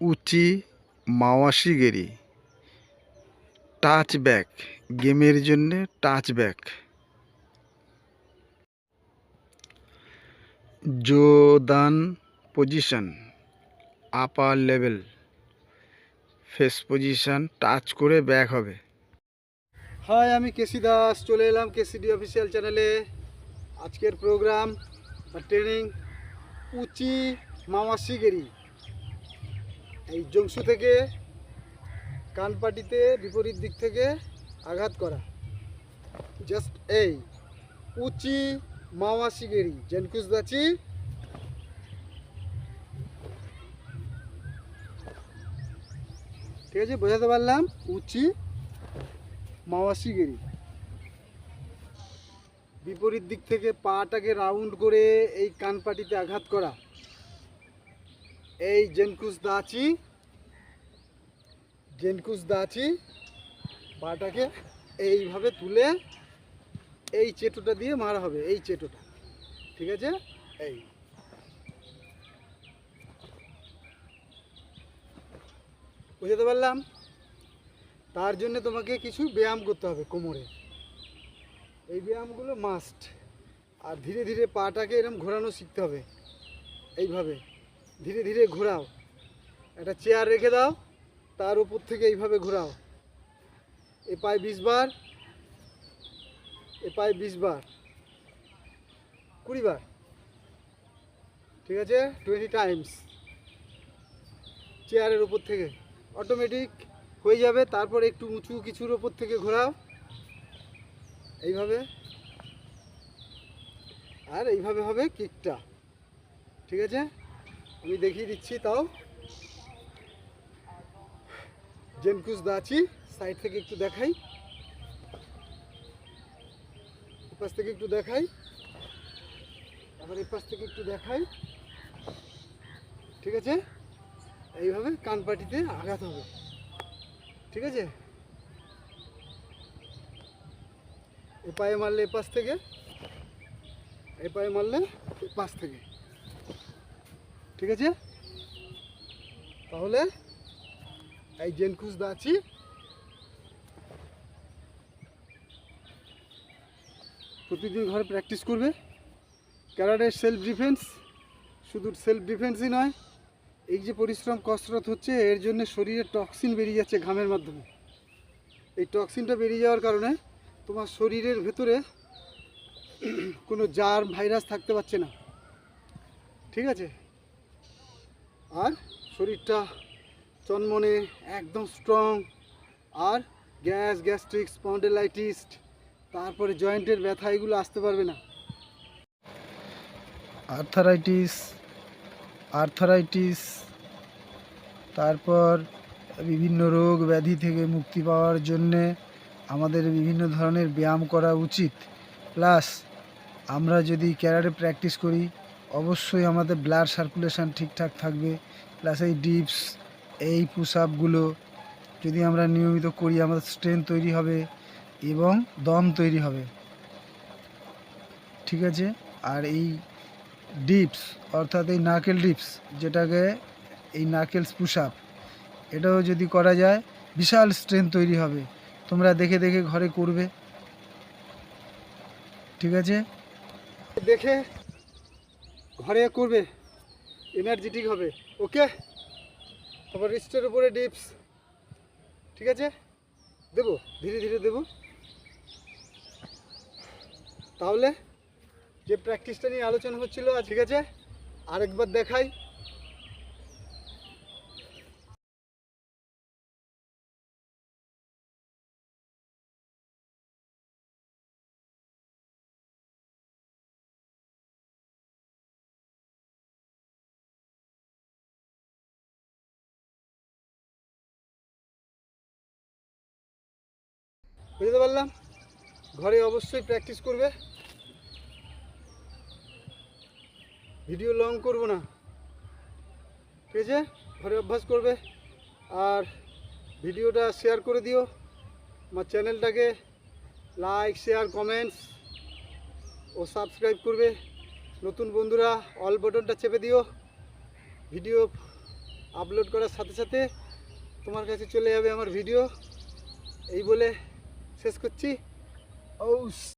উচি মাওয়াশিগেরি touch back গেমের জন্য touch back জোদান position upper level face position touch করে ব্যাক হবে। হাই, আমি কেসি দাস চলে এলাম কেসিডি অফিসিয়াল চ্যানেলে। আজকের প্রোগ্রাম বা ট্রেনিং উচি মাওয়াশিগেরি। এই জংসু থেকে কানপাটিতে বিপরীত দিক থেকে আঘাত করা, জাস্ট এই উচি মাওয়াশিগেরি জেনকুসদাচি। ঠিক আছে, বোঝাতে পারলাম? উচি মাওয়াশিগেরি, বিপরীত দিক থেকে পাটাকে রাউন্ড করে এই কানপাটিতে আঘাত করা, এই জেনকুসদাচি পাটাকে এইভাবে তুলে এই চেটোটা দিয়ে মারা হবে, এই চেটোটা। ঠিক আছে, এই বুঝতে পারলাম? তার জন্য তোমাকে কিছু ব্যায়াম করতে হবে কোমরে, এই ব্যায়ামগুলো মাস্ট। আর ধীরে ধীরে পাটাকে এরকম ঘোরানো শিখতে হবে, এইভাবে ধীরে ধীরে ঘোরাও। একটা চেয়ার রেখে দাও, তার উপর থেকে এইভাবে ঘোরাও। এ পায়ে 20 বার, এ পায়ে 20 বার, 20 বার। ঠিক আছে, 20 টাইমস চেয়ারের উপর থেকে, অটোমেটিক হয়ে যাবে। তারপর একটু উঁচু কিছুর ওপর থেকে ঘোরাও এইভাবে, আর এইভাবে হবে কিকটা। ঠিক আছে, আমি দেখিয়ে দিচ্ছি। তাও জেনকুসদাচি সাইড থেকে একটু দেখাই, এপাশ থেকে একটু দেখাই, আবার এপাশ থেকে একটু দেখাই। ঠিক আছে, এইভাবে কানপাটিতে আঘাত হবে। ঠিক আছে, এ পায়ে মারলে এপাশ থেকে, এ পায়ে মারলে এপাশ থেকে। ঠিক আছে, তাহলে এই জেনকুসদাচি প্রতিদিন ঘরে প্র্যাকটিস করবে। ক্যারাটের সেলফ ডিফেন্স, শুধু সেলফ ডিফেন্সই নয়, এই যে পরিশ্রম কসরত হচ্ছে এর জন্য শরীরে টক্সিন বেরিয়ে যাচ্ছে ঘামের মাধ্যমে। এই টক্সিনটা বেরিয়ে যাওয়ার কারণে তোমার শরীরের ভেতরে কোনো জার্ম ভাইরাস থাকতে পারছে না। ঠিক আছে, আর শরীরটা চনমনে একদম স্ট্রং, আর গ্যাস্ট্রিক স্পন্ডেলাইটিস, তারপরে জয়েন্টের ব্যথা, এগুলো আসতে পারবে না। আর্থারাইটিস, তারপর বিভিন্ন রোগ ব্যাধি থেকে মুক্তি পাওয়ার জন্যে আমাদের বিভিন্ন ধরনের ব্যায়াম করা উচিত। প্লাস আমরা যদি ক্যারাটে প্র্যাকটিস করি অবশ্যই আমাদের ব্লাড সার্কুলেশন ঠিকঠাক থাকবে। প্লাস এই ডিপস, এই পুশ আপগুলো যদি আমরা নিয়মিত করি আমাদের স্ট্রেংথ তৈরি হবে এবং দম তৈরি হবে। ঠিক আছে, আর এই ডিপস অর্থাৎ এই নাকেল ডিপস, যেটাকে এই নাকেলস পুশ আপ, এটাও যদি করা যায় বিশাল স্ট্রেংথ তৈরি হবে। তোমরা দেখে দেখে ঘরে করবে। ঠিক আছে, দেখে ঘরে করবে, এনার্জেটিক হবে। ওকে, তারপর রিস্টের উপরে ডিপস। ঠিক আছে, দেবো ধীরে ধীরে দেবো। তাহলে যে প্র্যাকটিসটা নিয়ে আলোচনা হচ্ছিল, ঠিক আছে, আরেকবার দেখাই। বুঝতে পারলাম? ঘরে অবশ্যই প্র্যাকটিস করবে, ভিডিও লং করব না। ঠিক আছে, ঘরে অভ্যাস করবে। আর ভিডিওটা শেয়ার করে দিও, আমার চ্যানেলটাকে লাইক, শেয়ার, কমেন্টস ও সাবস্ক্রাইব করবে। নতুন বন্ধুরা অল বাটনটা চেপে দিও। ভিডিও আপলোড করার সাথে সাথে তোমার কাছে চলে যাবে আমার ভিডিও। এই বলে শেষ করছি। ও